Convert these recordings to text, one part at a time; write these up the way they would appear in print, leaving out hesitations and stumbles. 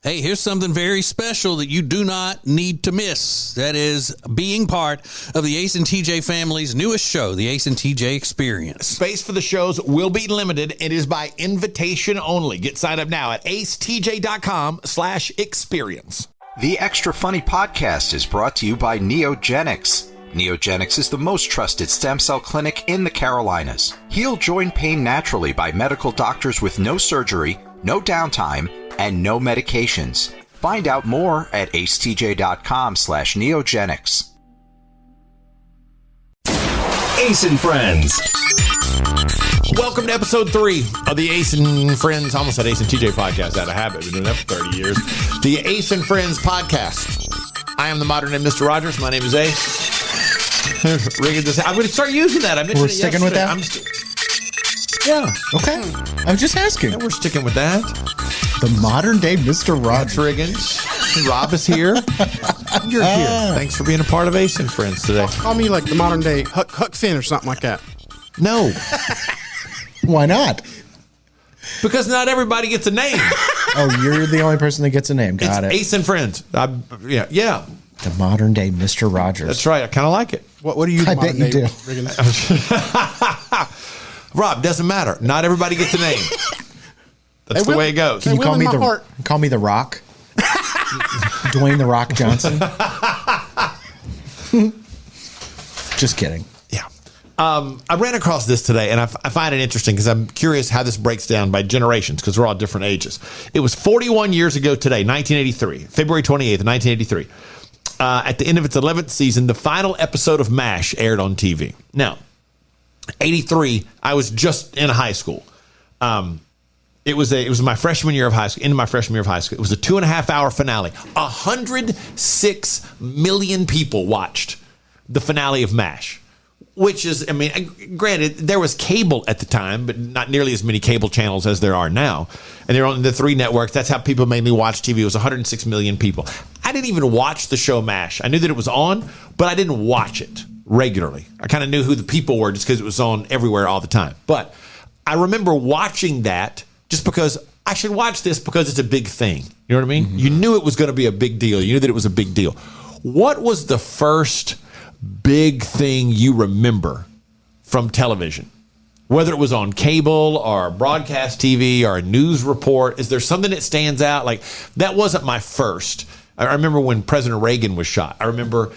Hey, here's something very special that you do not need to miss. That is being part of the Ace and TJ family's newest show, the Ace and TJ Experience. Space for the shows will be limited. It is by invitation only. Get signed up now at acetj.com/experience. The Extra Funny podcast is brought to you by Neogenics. Neogenics is the most trusted stem cell clinic in the Carolinas. Heal joint pain naturally by medical doctors with no surgery, no downtime, and no medications. Find out more at acetj.com/neogenics. Ace and Friends. Welcome to episode 3 of the Ace and Friends, almost said Ace and TJ podcast, out of habit. We've been doing that for 30 years. The Ace and Friends podcast. I am the modern day Mr. Rogers. My name is Ace. I'm going to start using that. We're sticking with that? Yeah. Okay. I'm just asking. Yeah, we're sticking with that. The modern day Mr. Rogers. Riggins. Rob is here. You're here. Thanks for being a part of Ace and Friends today. Call me like the modern day Huck Finn or something like that. No. Why not? Because not everybody gets a name. Oh, you're the only person that gets a name. Got it. Ace and Friends. Yeah. The modern day Mr. Rogers. That's right. I kind of like it. What do you? I bet you do. Rob, doesn't matter. Not everybody gets a name. That's the way it goes. Can you call me the Rock? Dwayne the Rock Johnson? Just kidding. Yeah. I ran across this today, and I find it interesting because I'm curious how this breaks down by generations because we're all different ages. It was 41 years ago today, 1983, February 28th, 1983. At the end of its 11th season, the final episode of MASH aired on TV. Now, 83, I was just in high school. It was my freshman year of high school, into my freshman year of high school. It was a 2.5-hour finale. 106 million people watched the finale of MASH, which is, I mean, granted, there was cable at the time, but not nearly as many cable channels as there are now. And they're on the 3 networks. That's how people mainly watch TV. It was 106 million people. I didn't even watch the show MASH. I knew that it was on, but I didn't watch it regularly. I kind of knew who the people were just because it was on everywhere all the time. But I remember watching that just because I should watch this because it's a big thing. You know what I mean? Mm-hmm. You knew it was going to be a big deal. You knew that it was a big deal. What was the first big thing you remember from television? Whether it was on cable or broadcast TV or a news report, is there something that stands out? Like, that wasn't my first. I remember when President Reagan was shot. I remember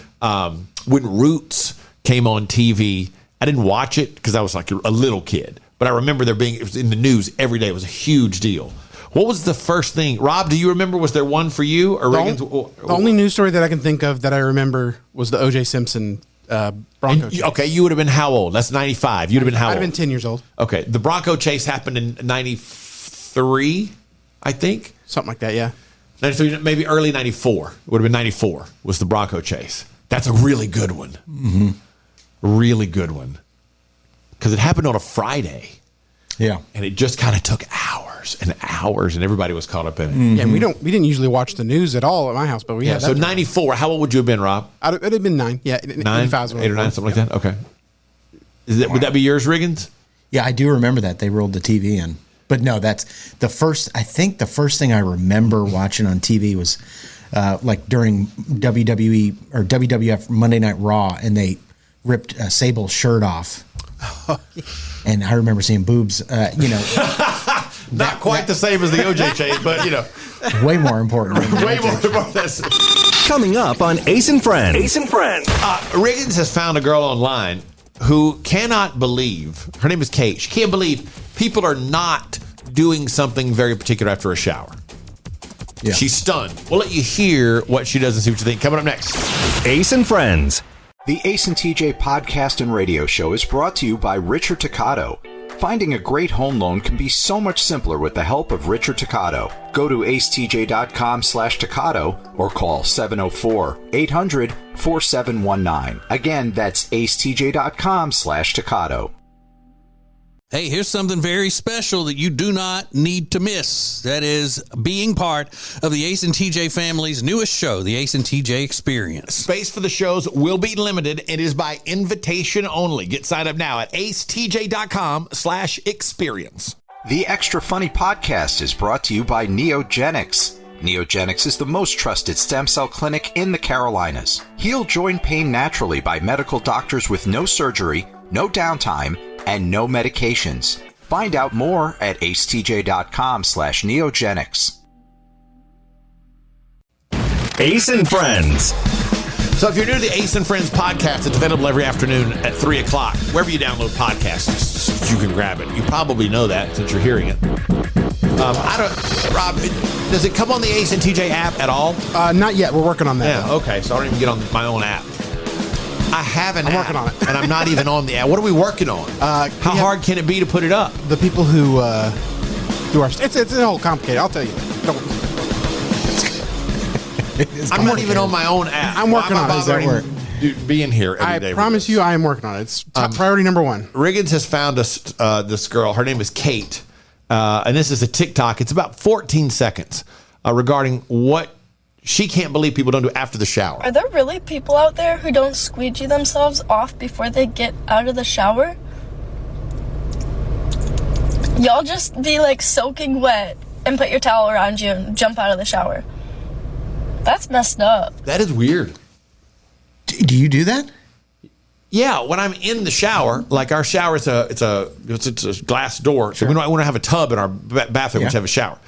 when Roots came on TV. I didn't watch it because I was like a little kid. But I remember it was in the news every day. It was a huge deal. What was the first thing? Rob, do you remember? Was there one for you? Or the only news story that I can think of that I remember was the O.J. Simpson Bronco chase. Okay, you would have been how old? That's 95. You'd have been how old? I'd have been 10 years old. Okay, the Bronco chase happened in 93, I think. Something like that, yeah. 93, maybe early 94. It would have been 94 was the Bronco chase. That's a really good one. Mm-hmm. Really good one. Because it happened on a Friday. Yeah. And it just kind of took hours and hours, and everybody was caught up in it. Mm-hmm. Yeah, and we didn't usually watch the news at all at my house, but we had that. So 94, how old would you have been, Rob? It'd have been 9. Yeah, 9, 8 or 9, something like that? Okay. Would that be yours, Riggins? Yeah, I do remember that. They rolled the TV in. But no, that's the first, I think the first thing I remember watching on TV was like during WWE or WWF Monday Night Raw, and they ripped Sable's shirt off. And I remember seeing boobs, Not quite the same as the OJ chase, but, way more important. Way more important. Coming up on Ace and Friends. Ace and Friends. Riggins has found a girl online who cannot believe, her name is Kate, she can't believe people are not doing something very particular after a shower. Yeah. She's stunned. We'll let you hear what she does and see what you think. Coming up next. Ace and Friends. The Ace and TJ podcast and radio show is brought to you by Richard Toccato. Finding a great home loan can be so much simpler with the help of Richard Toccato. Go to acetj.com/Toccato or call 704-800-4719. Again, that's acetj.com/Toccato. Hey, here's something very special that you do not need to miss. That is being part of the Ace and TJ family's newest show, the Ace and TJ Experience. Space for the shows will be limited. It is by invitation only. Get signed up now at acetj.com/experience. The Extra Funny podcast is brought to you by Neogenics. Neogenics is the most trusted stem cell clinic in the Carolinas. Heal joint pain naturally by medical doctors with no surgery, no downtime, and no medications. Find out more at acetj.com/neogenics. Ace and Friends. So if you're new to the Ace and Friends podcast, it's available every afternoon at 3 o'clock. Wherever you download podcasts, you can grab it. You probably know that since you're hearing it. Rob, does it come on the Ace and TJ app at all? Not yet. We're working on that. Yeah, okay. So I don't even get on my own app. I have an app. I'm working on it. And I'm not even on the app. What are we working on? How hard can it be to put it up? The people who do our... It's a whole complicated. I'll tell you. I'm not even on my own app. I'm working on it. Does that work? Being here every day. I promise you I am working on it. It's top priority number one. Riggins has found us this girl. Her name is Kate. And this is a TikTok. It's about 14 seconds regarding what she can't believe people don't do after the shower. Are there really people out there who don't squeegee themselves off before they get out of the shower? Y'all just be like soaking wet and put your towel around you and jump out of the shower. That's messed up. That is weird. Do you do that? Yeah, when I'm in the shower, like our shower is it's a glass door, so we don't have a tub in our bathroom, which have a shower.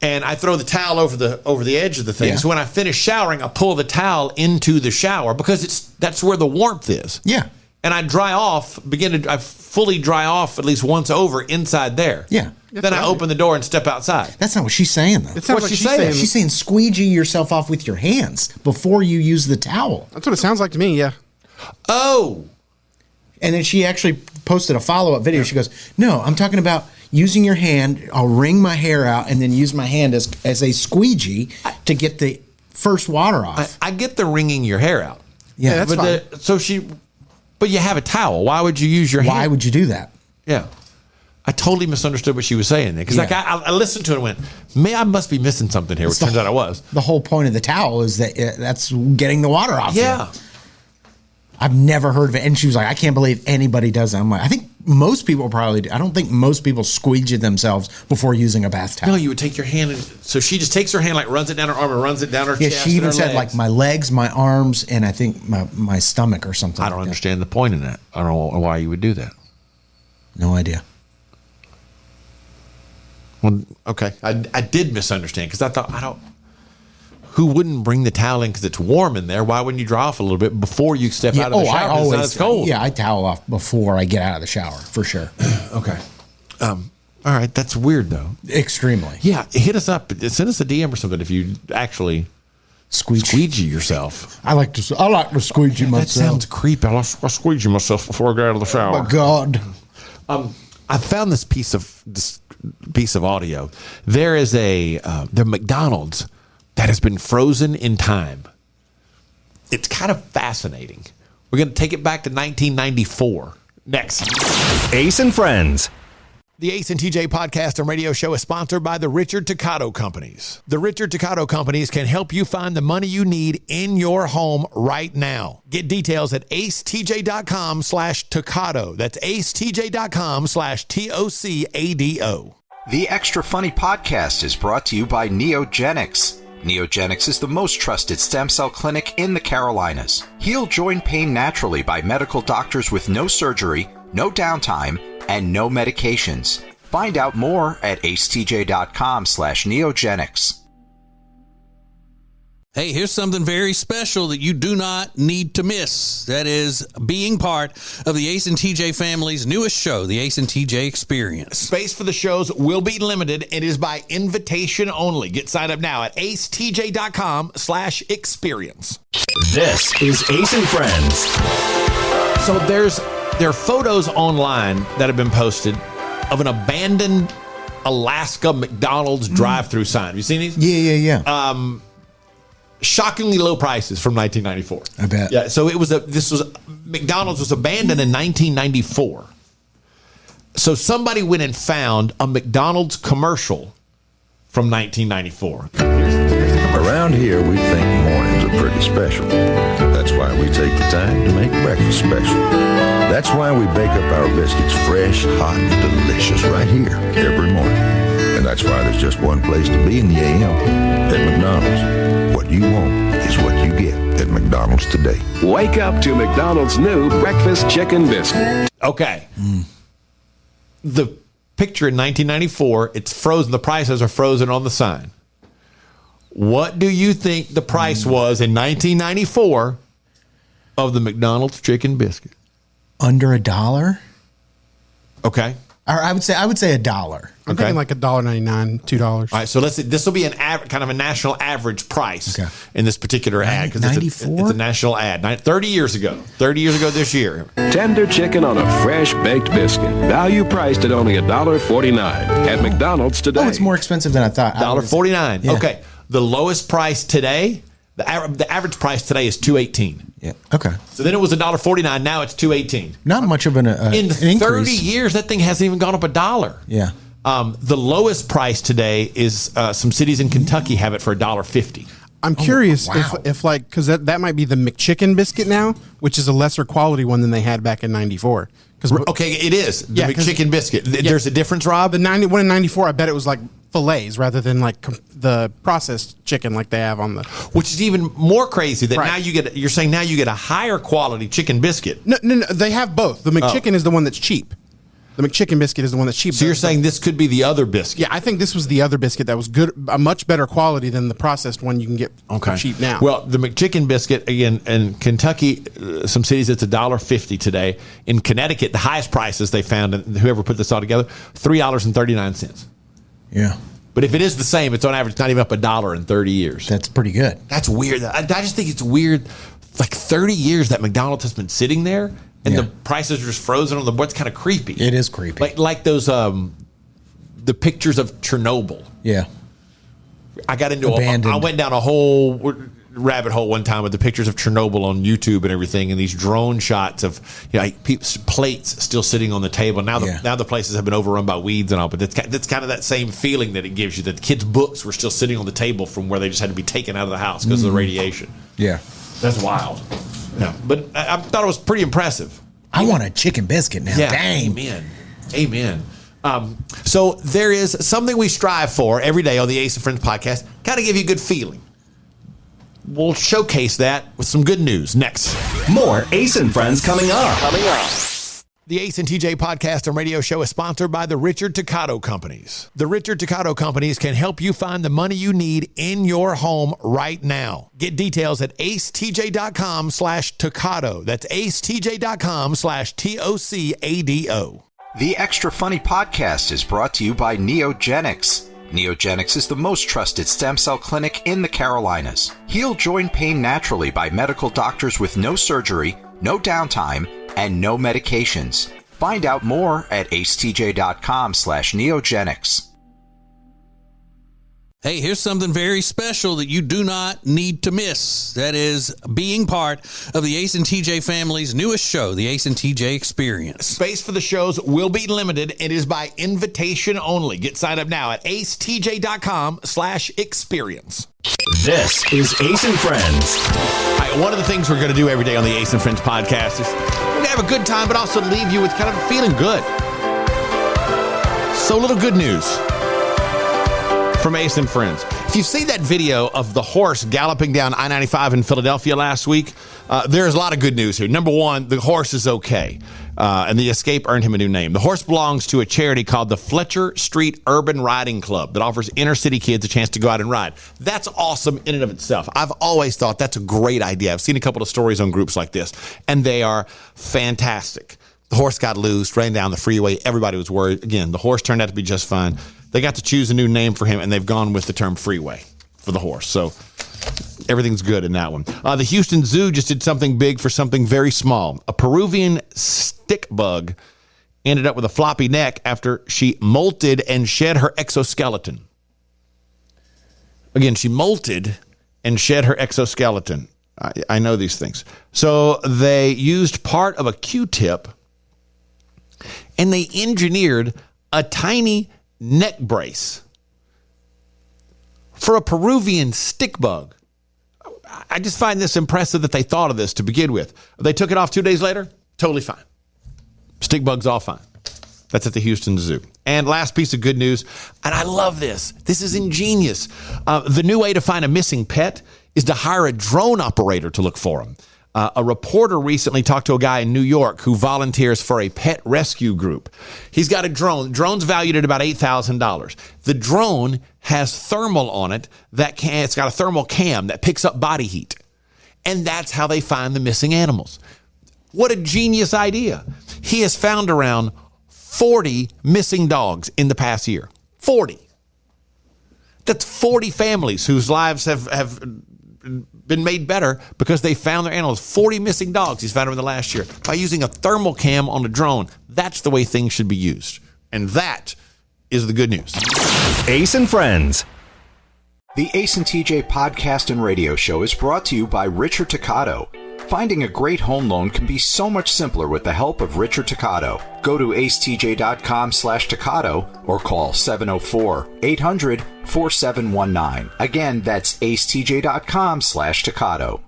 And I throw the towel over the edge of the thing. Yeah. So when I finish showering, I pull the towel into the shower because that's where the warmth is. Yeah. And I I fully dry off at least once over inside there. Yeah. Then I open the door and step outside. That's not what she's saying, though. It sounds like she's saying. She's saying squeegee yourself off with your hands before you use the towel. That's what it sounds like to me, yeah. Oh. And then she actually posted a follow-up video. She goes, no, I'm talking about using your hand. I'll wring my hair out and then use my hand as a squeegee to get the first water off. I get the wringing your hair out. Yeah, that's fine. But you have a towel. Why would you use your hand? Why would you do that? Yeah. I totally misunderstood what she was saying there. Because I listened to it and went, I must be missing something here, which turns out I was. The whole point of the towel is that that's getting the water off. Yeah. You. I've never heard of it. And she was like, I can't believe anybody does that. I'm like, I think most people probably do. I don't think most people squeegee themselves before using a bath towel. No, you would take your hand so she just takes her hand, like runs it down her arm and runs it down her chest. Yeah, she even said like my legs, my arms, and I think my stomach or something. I don't understand the point in that. I don't know why you would do that. No idea. Well, okay. I did misunderstand because I thought, who wouldn't bring the towel in because it's warm in there? Why wouldn't you dry off a little bit before you step out of the shower? It's cold. Yeah, I towel off before I get out of the shower, for sure. Okay. All right. That's weird, though. Extremely. Yeah. Hit us up. Send us a DM or something if you actually squeegee yourself. I like to squeegee myself. That sounds creepy. I'll squeegee myself before I get out of the shower. Oh, my God. I found this piece of audio. There is the McDonald's that has been frozen in time. It's kind of fascinating. We're going to take it back to 1994. Next. Ace and Friends. The Ace and TJ podcast and radio show is sponsored by the Richard Toccato Companies. The Richard Toccato Companies can help you find the money you need in your home right now. Get details at acetj.com/Toccato. That's acetj.com/TOCADO. The Extra Funny podcast is brought to you by Neogenics. Neogenics is the most trusted stem cell clinic in the Carolinas. Heal joint pain naturally by medical doctors with no surgery, no downtime, and no medications. Find out more at acetj.com/neogenics. Hey, here's something very special that you do not need to miss. That is being part of the Ace and TJ family's newest show, the Ace and TJ Experience. Space for the shows will be limited. It is by invitation only. Get signed up now at acetj.com/experience. This is Ace and Friends. So there are photos online that have been posted of an abandoned Alaska McDonald's drive-through sign. Have you seen these? Yeah. Shockingly low prices from 1994. I bet. Yeah. So McDonald's was abandoned in 1994. So somebody went and found a McDonald's commercial from 1994. Around here, we think mornings are pretty special. That's why we take the time to make breakfast special. That's why we bake up our biscuits fresh, hot, and delicious right here every morning. And that's why there's just one place to be in the AM, at McDonald's. What you want is what you get at McDonald's today. Wake up to McDonald's new breakfast chicken biscuit. Okay. The picture in 1994, it's frozen. The prices are frozen on the sign. What do you think the price was in 1994 of the McDonald's chicken biscuit? Under $1? Okay. Or I would say $1. I'm thinking like $1.99, $2. All right, so this will be an kind of a national average price in this particular ad because it's a national ad. 30 years ago this year. Tender chicken on a fresh baked biscuit. Value priced at only $1.49 at McDonald's today. Oh, it's more expensive than I thought. $1.49. Yeah. Okay. The lowest price today, the average price today is $2.18. Yeah. Okay. So then it was $1.49. Now it's $2.18. Not much of an in 30 increase. years, that thing hasn't even gone up $1. Yeah. The lowest price today is some cities in Kentucky have it for $1.50. I'm curious if like, because that might be the McChicken biscuit now, which is a lesser quality one than they had back in '94. Okay, it is the McChicken biscuit. There's a difference, Rob. The one in '94, I bet it was like fillets rather than like the processed chicken like they have on the. Which is even more crazy that now you're saying now you get a higher quality chicken biscuit. No, they have both. The McChicken is the one that's cheap. The McChicken biscuit is the one that's cheap. So you're saying this could be the other biscuit? Yeah, I think this was the other biscuit that was good, a much better quality than the processed one you can get cheap now. Well, the McChicken biscuit, again, in Kentucky, some cities it's $1.50 today. In Connecticut, the highest prices they found, and whoever put this all together, $3.39. Yeah. But if it is the same, it's on average not even up $1 in 30 years. That's pretty good. That's weird. I just think it's weird. Like 30 years that McDonald's has been sitting there. And the prices are just frozen on the board. It's kind of creepy. It is creepy. Like those the pictures of Chernobyl. Yeah. I got into I went down a whole rabbit hole one time with the pictures of Chernobyl on YouTube and everything, and these drone shots of plates still sitting on the table. Now the places have been overrun by weeds and all, but that's kind of that same feeling that it gives you that the kids' books were still sitting on the table from where they just had to be taken out of the house because of the radiation. Yeah. That's wild. No, but I thought it was pretty impressive. I want a chicken biscuit now. Yeah, Dang. Amen. So there is something we strive for every day on the Ace and Friends podcast, kind of give you a good feeling. We'll showcase that with some good news next. More Ace and Friends coming up. The Ace and TJ podcast and radio show is sponsored by the Richard Toccato Companies. The Richard Toccato Companies can help you find the money you need in your home right now. Get details at acetj.com/Toccato. That's acetj.com/TOCADO. The Extra Funny podcast is brought to you by Neogenics. Neogenics is the most trusted stem cell clinic in the Carolinas. Heal joint pain naturally by medical doctors with no surgery, no downtime, and no medications. Find out more at acetj.com/neogenics. Hey, here's something very special that you do not need to miss. That is being part of the Ace and TJ family's newest show, the Ace and TJ Experience. Space for the shows will be limited. It is by invitation only. Get signed up now at acetj.com/experience. This is Ace and Friends. All right, one of the things we're going to do every day on the Ace and Friends podcast is we're going to have a good time, but also leave you with kind of feeling good. So, a little good news from Ace and Friends. If you've seen that video of the horse galloping down I-95 in Philadelphia last week, there's a lot of good news here. Number one, the horse is okay, and the escape earned him a new name. The horse belongs to a charity called the Fletcher Street Urban Riding Club that offers inner city kids a chance to go out and ride. That's awesome in and of itself. I've always thought that's a great idea. I've seen a couple of stories on groups like this, and they are fantastic. The horse got loose, ran down the freeway. Everybody was worried. Again, the horse turned out to be just fine. They got to choose a new name for him, and they've gone with the term freeway for the horse. So everything's good in that one. The Houston Zoo just did something big for something very small. A Peruvian stick bug ended up with a floppy neck after she molted and shed her exoskeleton. Again, she molted and shed her exoskeleton. I know these things. So they used part of a Q-tip, and they engineered a tiny neck brace for a Peruvian stick bug. I just find this impressive that they thought of this to begin with. They took it off 2 days later. Totally fine. Stick bug's all fine. That's at the Houston Zoo. And last piece of good news, and I love this. This is ingenious. The new way to find a missing pet is to hire a drone operator to look for them. A reporter recently talked to a guy in New York who volunteers for a pet rescue group. He's got a drone. Drone's valued at about $8,000. The drone has thermal on it it's got a thermal cam that picks up body heat. And that's how they find the missing animals. What a genius idea. He has found around 40 missing dogs in the past year. 40. That's 40 families whose lives have been made better because they found their animals. 40 missing dogs he's found them in the last year by using a thermal cam on a drone. That's the way things should be used. And that is the good news. Ace and Friends. The Ace and TJ podcast and radio show is brought to you by Richard Toccato. Finding a great home loan can be so much simpler with the help of Richard Toccato. Go to acetj.com/Toccato or call 704-800-4719. Again, that's acetj.com/Toccato.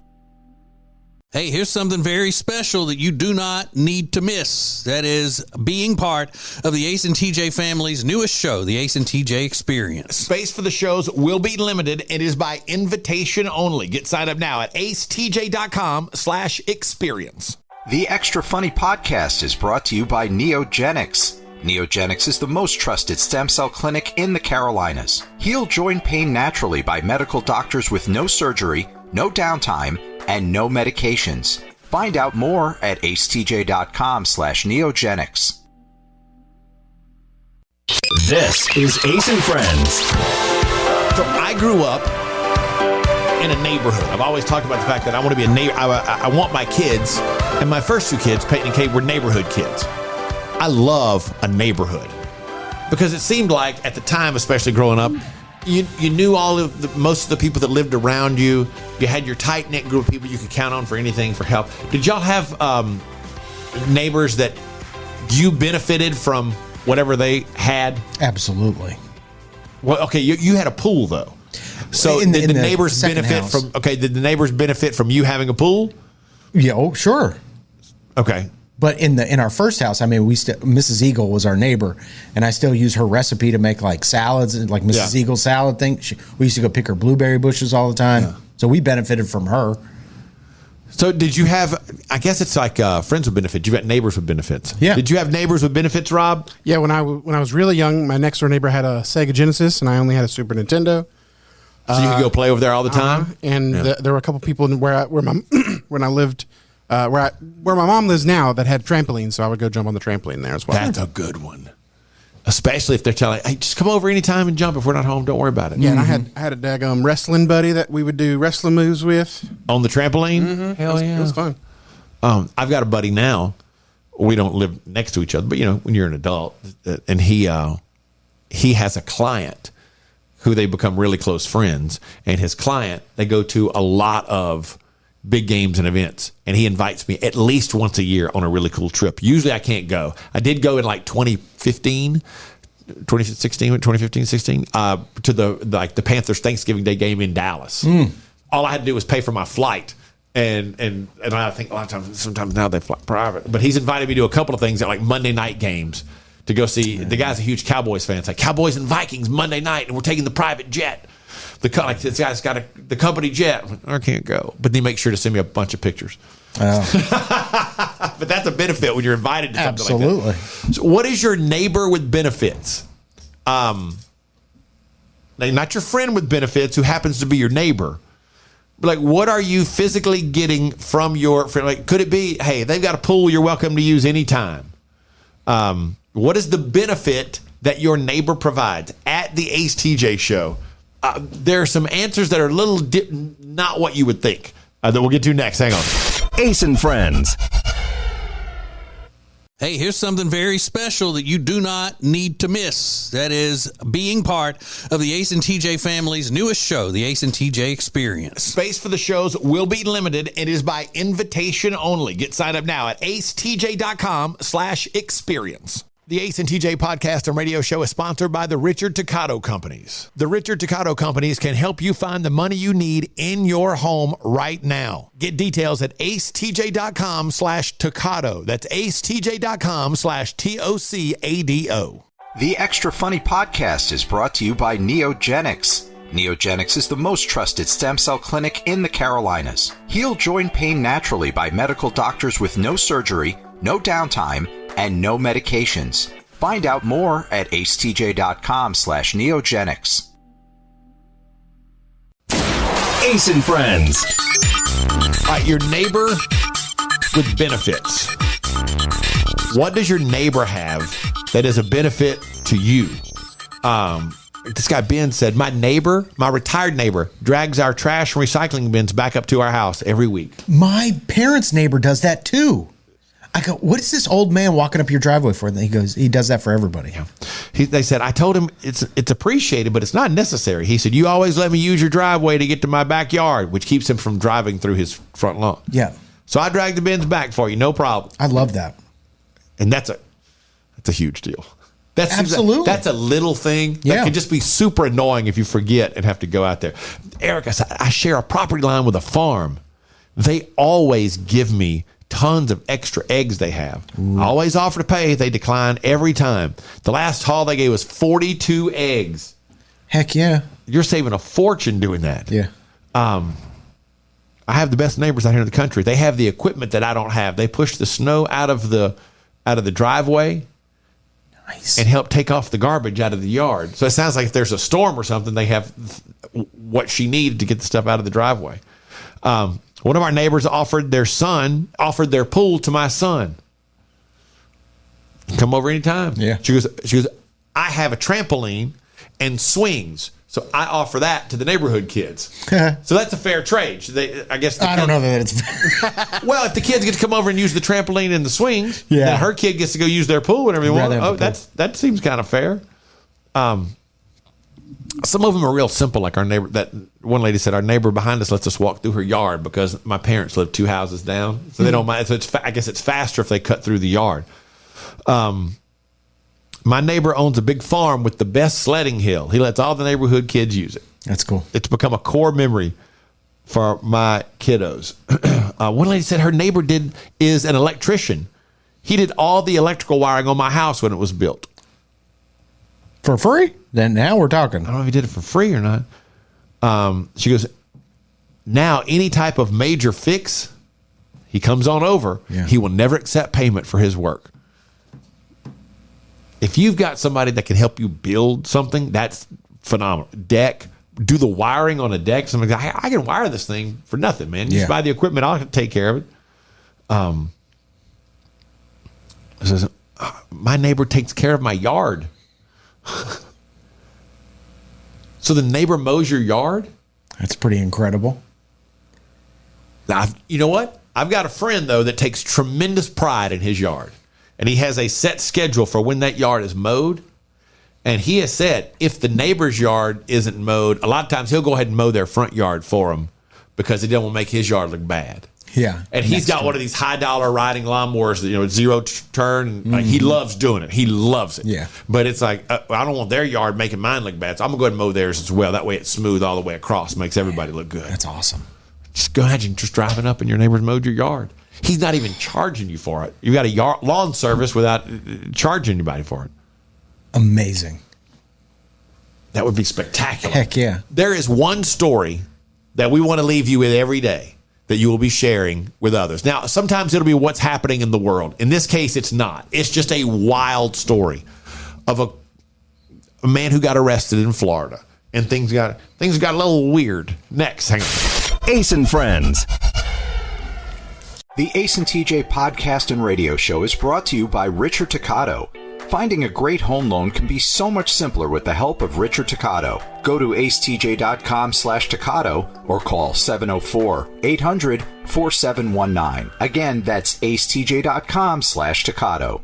Hey, here's something very special that you do not need to miss. That is being part of the Ace and TJ family's newest show, the Ace and TJ Experience. Space for the shows will be limited. It is by invitation only. Get signed up now at acetj.com/experience. The Extra Funny podcast is brought to you by Neogenics. Neogenics is the most trusted stem cell clinic in the Carolinas. Heal joint pain naturally by medical doctors with no surgery, no downtime, and no medications. Find out more at acetj.com/neogenics. This is Ace and Friends. So I grew up in a neighborhood. I've always talked about the fact that I want to be a neighbor. I want my kids, and my first two kids, Peyton and Kate, were neighborhood kids. I love a neighborhood because it seemed like at the time, especially growing up, you knew most of the people that lived around you. You had your tight-knit group of people you could count on for anything, for help. Did y'all have neighbors that you benefited from whatever they had? Absolutely. Well, okay, you had a pool though. So did the neighbors benefit from? Okay, did the neighbors benefit from you having a pool? Yeah, oh, sure. Okay. But in our first house, I mean, Mrs. Eagle was our neighbor, and I still use her recipe to make like salads and like Mrs. Eagle salad thing. We used to go pick her blueberry bushes all the time, so we benefited from her. So did you have? I guess it's like friends with benefits. You got neighbors with benefits. Yeah. Did you have neighbors with benefits, Rob? Yeah. When I was really young, my next door neighbor had a Sega Genesis, and I only had a Super Nintendo. So you could go play over there all the time. And there were a couple people where when I lived. Where my mom lives now that had trampolines, so I would go jump on the trampoline there as well. That's a good one, especially if they're telling, "Hey, just come over anytime and jump. If we're not home, don't worry about it." Yeah, and I had a daggum wrestling buddy that we would do wrestling moves with on the trampoline. Mm-hmm. Hell yeah, it was fun. I've got a buddy now. We don't live next to each other, but you know, when you're an adult, and he has a client who they become really close friends, and his client, they go to a lot of big games and events, and he invites me at least once a year on a really cool trip. Usually I can't go. I did go in like 2015, 16 to the Panthers Thanksgiving Day game in Dallas. All I had to do was pay for my flight, and I think a lot of times, sometimes now they fly private, but he's invited me to a couple of things at like Monday night games to go see. The guy's a huge Cowboys fan. It's like Cowboys and Vikings Monday night, and we're taking the private jet. This guy's got the company jet. I can't go. But they make sure to send me a bunch of pictures. Oh. But that's a benefit when you're invited to something Absolutely. like that. So what is your neighbor with benefits? Not your friend with benefits who happens to be your neighbor. But like, what are you physically getting from your friend? Like, could it be, hey, they've got a pool you're welcome to use anytime? What is the benefit that your neighbor provides? At the Ace TJ Show, there are some answers that are a little not what you would think that we'll get to next. Hang on. Ace and Friends. Hey, here's something very special that you do not need to miss. That is being part of the Ace and TJ family's newest show, the Ace and TJ Experience. Space for the shows will be limited. It is by invitation only. Get signed up now at acetj.com/experience. The Ace and TJ podcast and radio show is sponsored by the Richard Toccato Companies. The Richard Toccato Companies can help you find the money you need in your home right now. Get details at acetj.com/Toccato. That's acetj.com/TOCADO. The Extra Funny podcast is brought to you by Neogenics. Neogenics is the most trusted stem cell clinic in the Carolinas. Heal joint pain naturally by medical doctors with no surgery, no downtime, and no medications. Find out more at acetj.com/neogenics. Ace and Friends. All right, your neighbor with benefits. What does your neighbor have that is a benefit to you? This guy Ben said, my retired neighbor, drags our trash and recycling bins back up to our house every week. My parents' neighbor does that too. I go, what is this old man walking up your driveway for? And he goes, he does that for everybody. Yeah. They said, I told him it's appreciated, but it's not necessary. He said, you always let me use your driveway to get to my backyard, which keeps him from driving through his front lawn. Yeah. So I drag the bins back for you, no problem. I love that. And that's a huge deal. Absolutely. That's a little thing that can just be super annoying if you forget and have to go out there. Eric, I share a property line with a farm. They always give me tons of extra eggs they have. Ooh. I always offer to pay. They decline every time. The last haul they gave us 42 eggs. Heck yeah. You're saving a fortune doing that. Yeah. I have the best neighbors out here in the country. They have the equipment that I don't have. They push the snow out of the driveway. Nice. And help take off the garbage out of the yard. So it sounds like if there's a storm or something, they have what she needed to get the stuff out of the driveway. One of our neighbors offered their pool to my son. Come over anytime. Yeah. She goes, I have a trampoline and swings. So I offer that to the neighborhood kids. So that's a fair trade. I don't know that it's fair. Well, if the kids get to come over and use the trampoline and the swings, then her kid gets to go use their pool whenever they want. Oh, that seems kind of fair. Some of them are real simple, like our neighbor. That one lady said, our neighbor behind us lets us walk through her yard because my parents live 2 houses down, so they don't mind. So I guess it's faster if they cut through the yard. My neighbor owns a big farm with the best sledding hill. He lets all the neighborhood kids use it. That's cool. It's become a core memory for my kiddos. One lady said her neighbor is an electrician. He did all the electrical wiring on my house when it was built. For free? Then now we're talking. I don't know if he did it for free or not. She goes, now any type of major fix, he comes on over. Yeah. He will never accept payment for his work. If you've got somebody that can help you build something, that's phenomenal. Deck, do the wiring on a deck. Somebody goes, I can wire this thing for nothing, man. Just buy the equipment. I'll take care of it. Says, my neighbor takes care of my yard. So the neighbor mows your yard? That's pretty incredible. Now, you know what? I've got a friend, though, that takes tremendous pride in his yard. And he has a set schedule for when that yard is mowed. And he has said if the neighbor's yard isn't mowed, a lot of times he'll go ahead and mow their front yard for them because he doesn't want to make his yard look bad. Yeah. And he's got one of these high-dollar riding lawnmowers, zero turn. Like, he loves doing it. He loves it. Yeah. But it's like, I don't want their yard making mine look bad, so I'm going to go ahead and mow theirs as well. That way it's smooth all the way across. Makes everybody look good. That's awesome. Just imagine just driving up and your neighbor's mowed your yard. He's not even charging you for it. You got a lawn service without charging anybody for it. Amazing. That would be spectacular. Heck yeah. There is one story that we want to leave you with every day that you will be sharing with others. Now, sometimes it'll be what's happening in the world. In this case, it's not. It's just a wild story of a man who got arrested in Florida. And things got a little weird. Next, hang on. Ace and Friends. The Ace and TJ podcast and radio show is brought to you by Richard Toccato. Finding a great home loan can be so much simpler with the help of Richard Toccato. Go to acetj.com/Toccato or call 704-800-4719. Again, that's acetj.com/Toccato.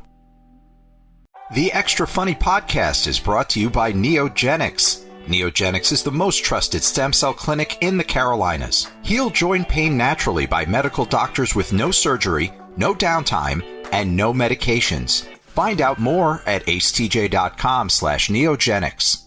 The Extra Funny podcast is brought to you by Neogenics. Neogenics is the most trusted stem cell clinic in the Carolinas. Heal joint pain naturally by medical doctors with no surgery, no downtime, and no medications. Find out more at acetj.com/neogenics.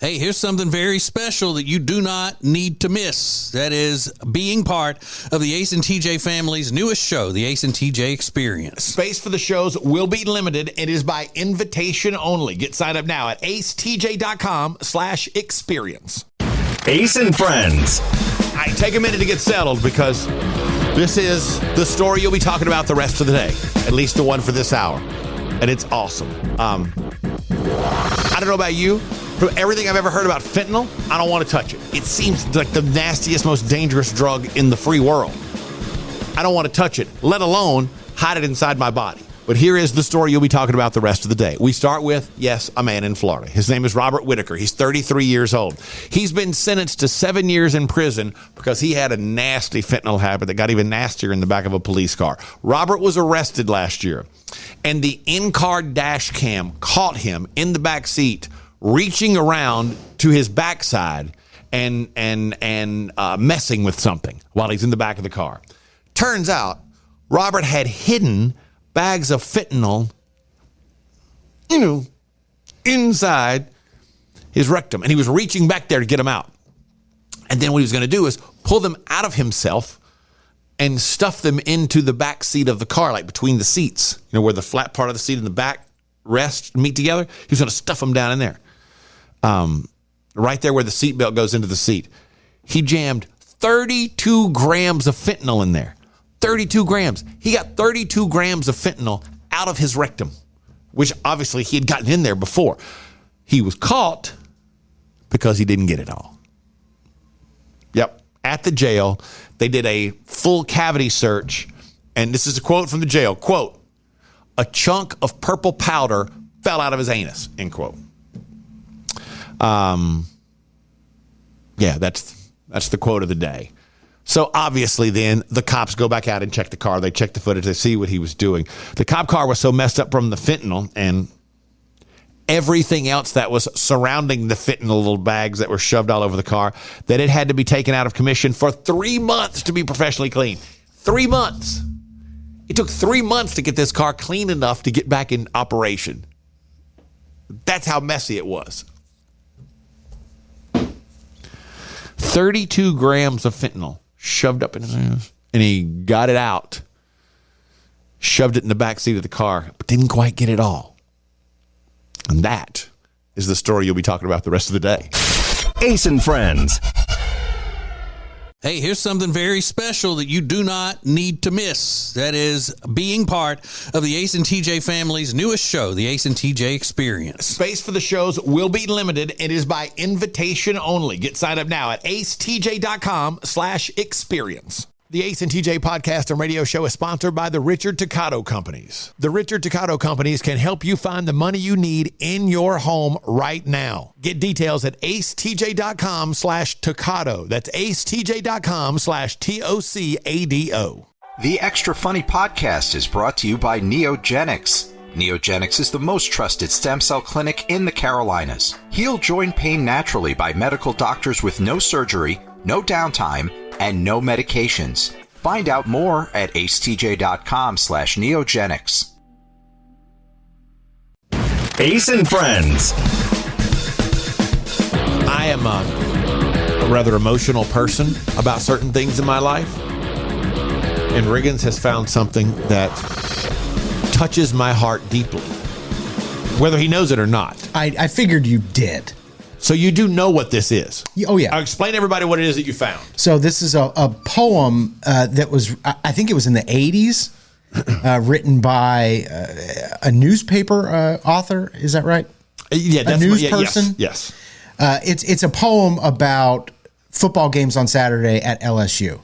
Hey, here's something very special that you do not need to miss. That is being part of the Ace and TJ family's newest show, the Ace and TJ Experience. Space for the shows will be limited. It is by invitation only. Get signed up now at acetj.com/experience. Ace and Friends. All right, take a minute to get settled because this is the story you'll be talking about the rest of the day, at least the one for this hour. And it's awesome. I don't know about you. From everything I've ever heard about fentanyl, I don't want to touch it. It seems like the nastiest, most dangerous drug in the free world. I don't want to touch it, let alone hide it inside my body. But here is the story you'll be talking about the rest of the day. We start with, yes, a man in Florida. His name is Robert Whitaker. He's 33 years old. He's been sentenced to 7 years in prison because he had a nasty fentanyl habit that got even nastier in the back of a police car. Robert was arrested last year, and the in-car dash cam caught him in the back seat reaching around to his backside and messing with something while he's in the back of the car. Turns out Robert had hidden bags of fentanyl, inside his rectum, and he was reaching back there to get them out. And then what he was going to do is pull them out of himself and stuff them into the back seat of the car, like between the seats, where the flat part of the seat and the back rest meet together. He was going to stuff them down in there. Right there where the seatbelt goes into the seat. He jammed 32 grams of fentanyl in there. 32 grams. He got 32 grams of fentanyl out of his rectum, which obviously he had gotten in there before. He was caught because he didn't get it all. Yep. At the jail, they did a full cavity search, and this is a quote from the jail. Quote, "A chunk of purple powder fell out of his anus," end quote. Yeah, that's the quote of the day. So obviously then the cops go back out and check the car. They check the footage. They see what he was doing. The cop car was so messed up from the fentanyl and everything else that was surrounding the fentanyl little bags that were shoved all over the car that it had to be taken out of commission for 3 months to be professionally clean. 3 months. It took 3 months to get this car clean enough to get back in operation. That's how messy it was. 32 grams of fentanyl shoved up in his ass, and he got it out, shoved it in the back seat of the car, but didn't quite get it all. And that is the story you'll be talking about the rest of the day. Ace and Friends. Hey, here's something very special that you do not need to miss. That is being part of the Ace and TJ family's newest show, the Ace and TJ Experience. Space for the shows will be limited. It is by invitation only. Get signed up now at acetj.com/experience. The Ace and TJ podcast and radio show is sponsored by the Richard Toccato Companies. The Richard Toccato Companies can help you find the money you need in your home right now. Get details at acetj.com/Toccato. That's acetj.com/TOCADO. The Extra Funny podcast is brought to you by Neogenics. Neogenics is the most trusted stem cell clinic in the Carolinas. Heal joint pain naturally by medical doctors with no surgery, no downtime, and no medications. Find out more at acetj.com/neogenics. Ace and Friends. I am a rather emotional person about certain things in my life. And Riggins has found something that touches my heart deeply, whether he knows it or not. I figured you did. So you do know what this is. Oh, yeah. I'll explain to everybody what it is that you found. So this is a poem that was, I think it was in the 80s, written by a newspaper author. Is that right? Yeah, a news person. Yes. It's a poem about football games on Saturday at LSU,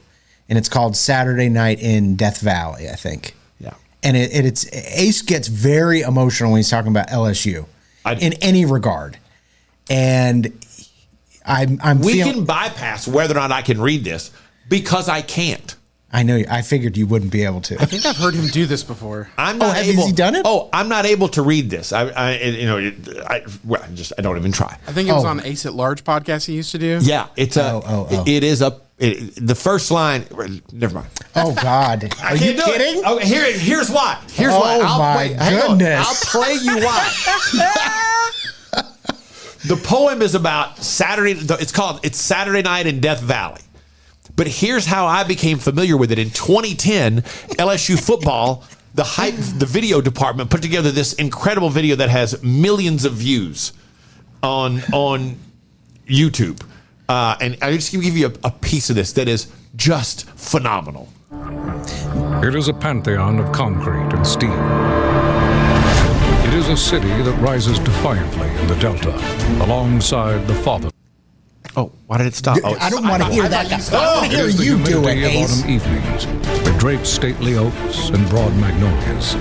and it's called "Saturday Night in Death Valley," I think. Yeah. And it's Ace gets very emotional when he's talking about LSU in any regard. And we can bypass whether or not I can read this because I can't. I know. I figured you wouldn't be able to. I think I've heard him do this before. I'm not able. Has he done it? Oh, I'm not able to read this. I don't even try. I think it was on Ace at Large podcast he used to do. Yeah, it's it is the first line. Never mind. Oh God, are you kidding? Okay, here's why. Here's why. My goodness. I'll play you why. The poem is about it's Saturday Night in Death Valley. But here's how I became familiar with it. In 2010, LSU football, the video department put together this incredible video that has millions of views on YouTube. And I just give you a piece of this that is just phenomenal. It is a pantheon of concrete and steel. It is a city that rises defiantly in the Delta, alongside the father. Oh, why did it stop? I don't want to hear that. I want to hear you do it, Ace. Autumn evenings, it drapes stately oaks and broad magnolias.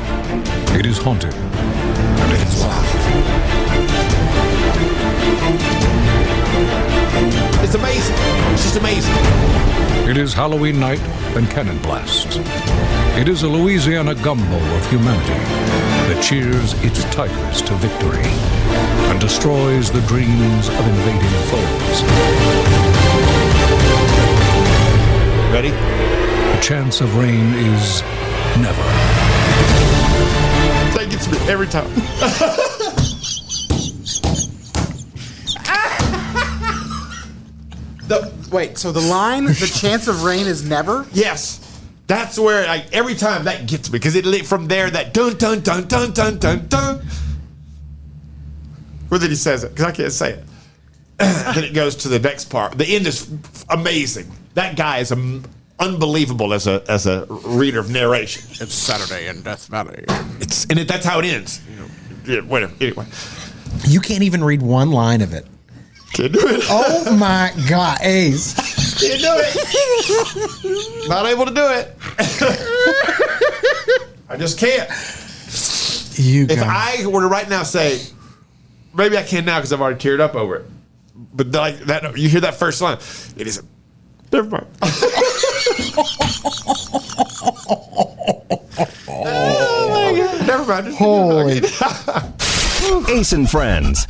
It is haunted, and it is lost. It's amazing. It's just amazing. It is Halloween night and cannon blasts. It is a Louisiana gumbo of humanity that cheers its tigers to victory and destroys the dreams of invading foes. Ready? The chance of rain is never. That gets me every time. So the line, the chance of rain is never? Yes. That's where, every time that gets me, because from there, that dun, dun, dun, dun, dun, dun, dun. Well, then he says it, because I can't say it. Then it goes to the next part. The end is amazing. That guy is unbelievable as a reader of narration. It's Saturday in Death Valley. That's how it ends. Whatever. Anyway. You can't even read one line of it. Can't do it. Oh my God, Ace. Can't do it. Not able to do it. I just can't. If I were to right now say, maybe I can now because I've already teared up over it. But like that, you hear that first line. It is. Never mind. Oh my God. Never mind. Holy. Ace and Friends.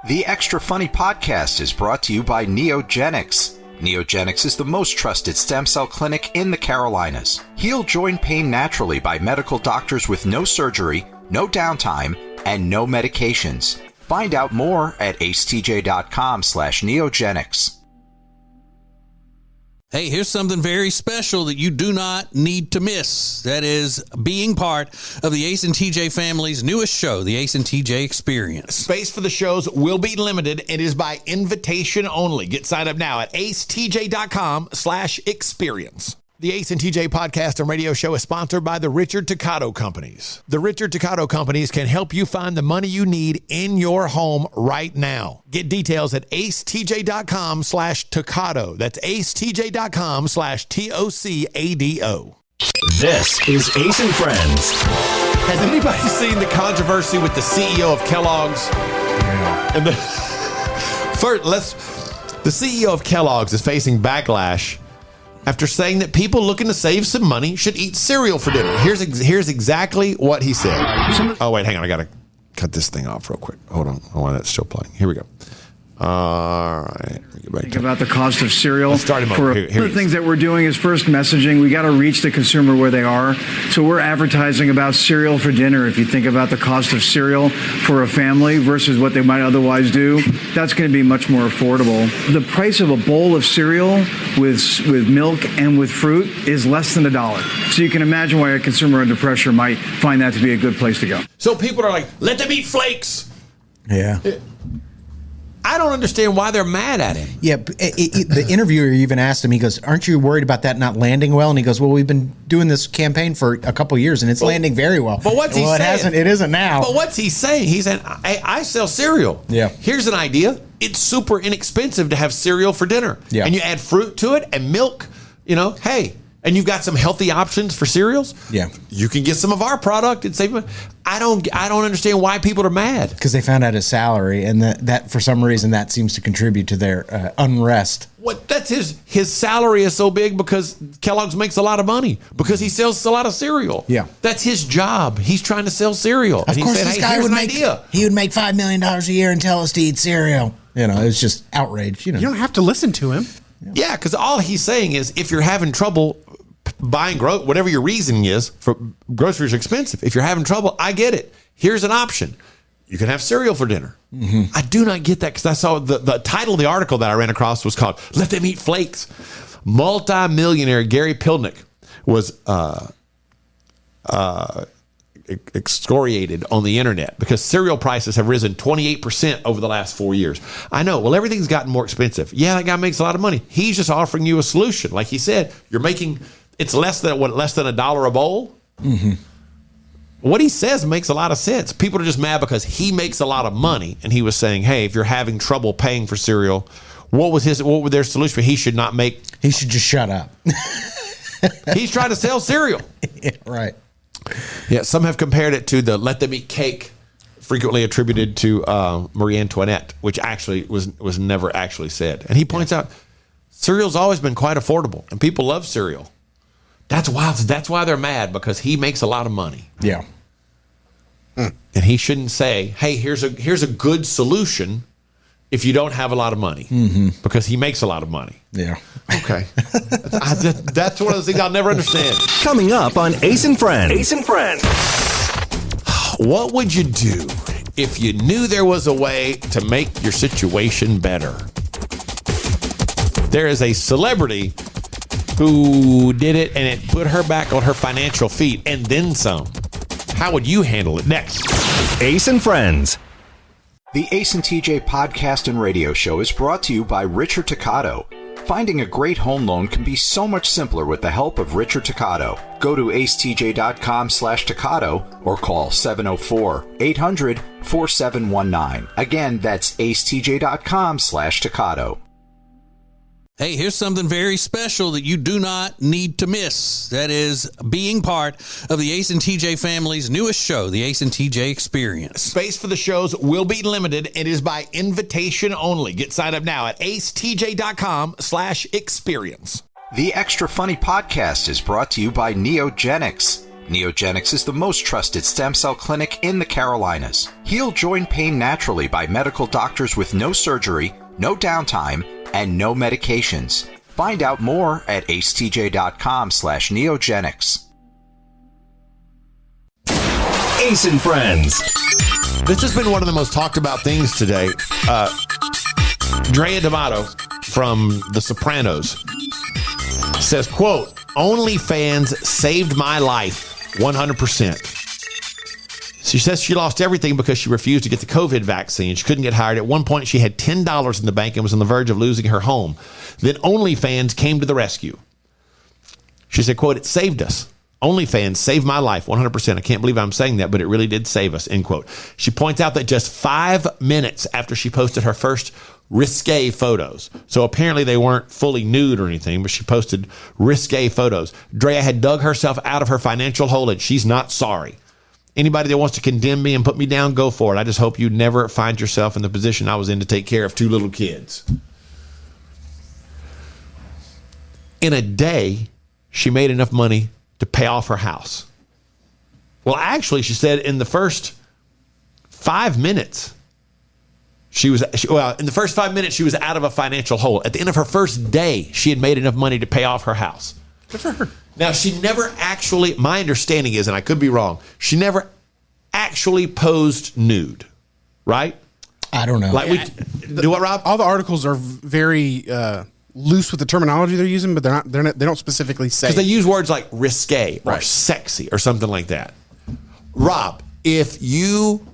The Extra Funny podcast is brought to you by Neogenics. Neogenics is the most trusted stem cell clinic in the Carolinas. Heal joint pain naturally by medical doctors with no surgery, no downtime, and no medications. Find out more at acetj.com/neogenics. Hey, here's something very special that you do not need to miss. That is being part of the Ace and TJ family's newest show, the Ace and TJ Experience. Space for the shows will be limited. It is by invitation only. Get signed up now at acetj.com/experience. The Ace and TJ podcast and radio show is sponsored by the Richard Toccato Companies. The Richard Toccato Companies can help you find the money you need in your home right now. Get details at acetj.com/Toccato. That's acetj.com/TOCADO. This is Ace and Friends. Has anybody seen the controversy with the CEO of Kellogg's? Yeah. And the CEO of Kellogg's is facing backlash after saying that people looking to save some money should eat cereal for dinner. Here's exactly what he said. Oh, wait, hang on. I got to cut this thing off real quick. Hold on. I want that still playing. Here we go. All right. Think about the cost of cereal. Start him One of the things that we're doing is first messaging. We got to reach the consumer where they are. So we're advertising about cereal for dinner. If you think about the cost of cereal for a family versus what they might otherwise do, that's going to be much more affordable. The price of a bowl of cereal with milk and with fruit is less than $1. So you can imagine why a consumer under pressure might find that to be a good place to go. So people are like, let them eat flakes. Yeah. I don't understand why they're mad at him. Yeah, the interviewer even asked him, he goes, aren't you worried about that not landing well? And he goes, well, we've been doing this campaign for a couple of years, and it's landing very well. But what's he saying? It isn't now. But what's he saying? He's saying, I sell cereal. Yeah. Here's an idea. It's super inexpensive to have cereal for dinner. Yeah. And you add fruit to it and milk, hey, and you've got some healthy options for cereals. Yeah. You can get some of our product and save money. I don't understand why people are mad. Because they found out his salary, and that for some reason that seems to contribute to their unrest. What? That's his salary is so big because Kellogg's makes a lot of money because he sells a lot of cereal. Yeah. That's his job. He's trying to sell cereal. Of course, this guy would make $5 million a year and tell us to eat cereal. It was just outrage. You don't have to listen to him. Yeah, because all he's saying is if you're having trouble buying whatever your reasoning is for groceries are expensive. If you're having trouble, I get it. Here's an option. You can have cereal for dinner. I do not get that because I saw the title of the article that I ran across was called "Let Them Eat Flakes." Multi-millionaire Gary Pilnick was excoriated on the internet because cereal prices have risen 28% over the last 4 years. I know. Well, everything's gotten more expensive. Yeah, that guy makes a lot of money. He's just offering you a solution. Like he said, it's less than $1 a bowl. Mm-hmm. What he says makes a lot of sense. People are just mad because he makes a lot of money. And he was saying, hey, if you're having trouble paying for cereal, what would their solution? He should just shut up. He's trying to sell cereal. Yeah, right. Yeah, some have compared it to the "Let Them Eat Cake," frequently attributed to Marie Antoinette, which actually was never actually said. And he points out cereal's always been quite affordable, and people love cereal. That's why they're mad, because he makes a lot of money. Yeah, and he shouldn't say, "Hey, here's a good solution." If you don't have a lot of money, because he makes a lot of money. Yeah. Okay. That's one of those things I'll never understand. Coming up on Ace and Friends. Ace and Friends. What would you do if you knew there was a way to make your situation better? There is a celebrity who did it, and it put her back on her financial feet, and then some. How would you handle it? Next. Ace and Friends. The Ace and TJ podcast and radio show is brought to you by Richard Toccato. Finding a great home loan can be so much simpler with the help of Richard Toccato. Go to acetj.com/Toccato or call 704-800-4719. Again, that's acetj.com/Toccato. Hey, here's something very special that you do not need to miss. That is being part of the Ace and TJ family's newest show, the Ace and TJ Experience. Space for the shows will be limited. It is by invitation only. Get signed up now at acetj.com/experience. The Extra Funny podcast is brought to you by Neogenics. Neogenics is the most trusted stem cell clinic in the Carolinas. Heal joint pain naturally by medical doctors with no surgery, no downtime, and no medications. Find out more at acetj.com/neogenics. Ace and Friends. This has been one of the most talked about things today. Drea D'Amato from The Sopranos says, quote, "OnlyFans saved my life 100%. She says she lost everything because she refused to get the COVID vaccine. She couldn't get hired. At one point, she had $10 in the bank and was on the verge of losing her home. Then OnlyFans came to the rescue." She said, quote, "It saved us. OnlyFans saved my life 100%. I can't believe I'm saying that, but it really did save us," end quote. She points out that just 5 minutes after she posted her first risque photos, so apparently they weren't fully nude or anything, but she posted risque photos, Drea had dug herself out of her financial hole, and she's not sorry. Anybody that wants to condemn me and put me down, go for it. I just hope you never find yourself in the position I was in to take care of 2 little kids. In a day, she made enough money to pay off her house. Well, actually, she said in the first 5 minutes, in the first 5 minutes, she was out of a financial hole. At the end of her first day, she had made enough money to pay off her house. Good for her. Now, she never actually, my understanding is, and I could be wrong, she never actually posed nude, right? I don't know. Do what, Rob? All the articles are very loose with the terminology they're using, but they don't specifically say. Because they use words like risque or Right. sexy or something like that. Rob, if you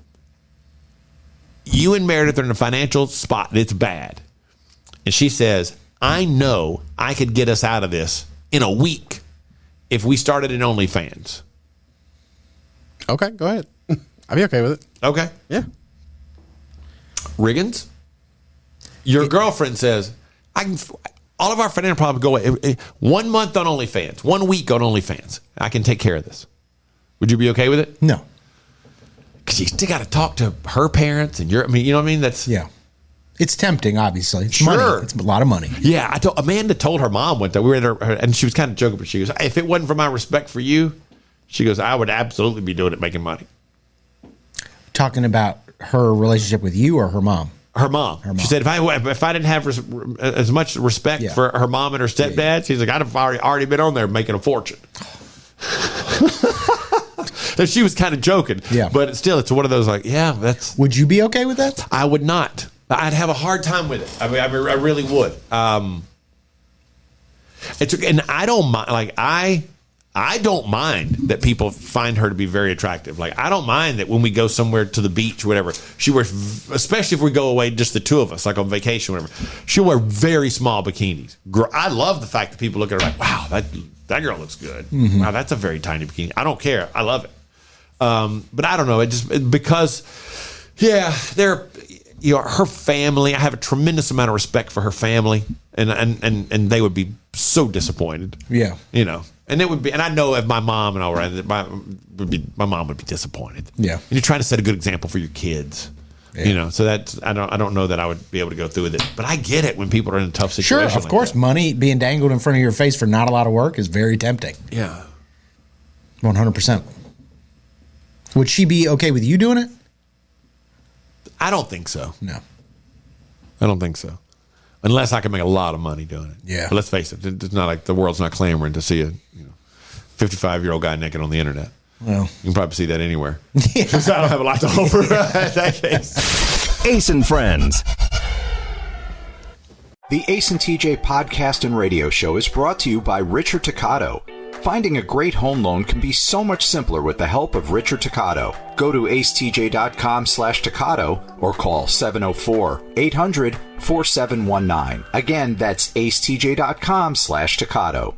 and Meredith are in a financial spot and it's bad, and she says, "I know I could get us out of this in a week if we started an OnlyFans." Okay, go ahead. I'd be okay with it. Okay. Yeah. Riggins, your girlfriend says, all of our financial problems go away. 1 month on OnlyFans, 1 week on OnlyFans. I can take care of this. Would you be okay with it? No. Because you still got to talk to her parents and you know what I mean? Yeah. It's tempting, obviously. It's Sure. money. It's a lot of money. Yeah, Amanda told her mom went there. We were at her, and she was kind of joking, but she goes, "If it wasn't for my respect for you," she goes, "I would absolutely be doing it, making money." Talking about her relationship with you or her mom? Her mom. She said, if I didn't have as much respect for her mom and her stepdad, she's like, I'd have already been on there making a fortune. She was kind of joking. Yeah. But still, it's one of those like, yeah, that's. Would you be okay with that? I would not. I'd have a hard time with it. I mean, I really would. And I don't mind. Like I don't mind that people find her to be very attractive. Like I don't mind that when we go somewhere to the beach or whatever, she wears, especially if we go away just the two of us, like on vacation or whatever, she'll wear very small bikinis. I love the fact that people look at her like, wow, that girl looks good. Mm-hmm. Wow, that's a very tiny bikini. I don't care. I love it. But I don't know. Because her family. I have a tremendous amount of respect for her family, and they would be so disappointed. Yeah, and it would be. And I know if my mom and all right, my mom would be disappointed. Yeah, and you're trying to set a good example for your kids. Yeah. So that's I don't know that I would be able to go through with it, but I get it when people are in a tough situation. Sure, of course, money being dangled in front of your face for not a lot of work is very tempting. Yeah, 100%. Would she be okay with you doing it? I don't think so. No. I don't think so. Unless I can make a lot of money doing it. Yeah. But let's face it, it's not like the world's not clamoring to see a 55-year-old guy naked on the internet. Well, you can probably see that anywhere. Yeah. So I don't have a lot to offer in that case. Ace and Friends. The Ace and TJ podcast and radio show is brought to you by Richard Toccato. Finding a great home loan can be so much simpler with the help of Richard Toccato. Go to acetj.com/Toccato or call 704-800-4719. Again, that's acetj.com/Toccato.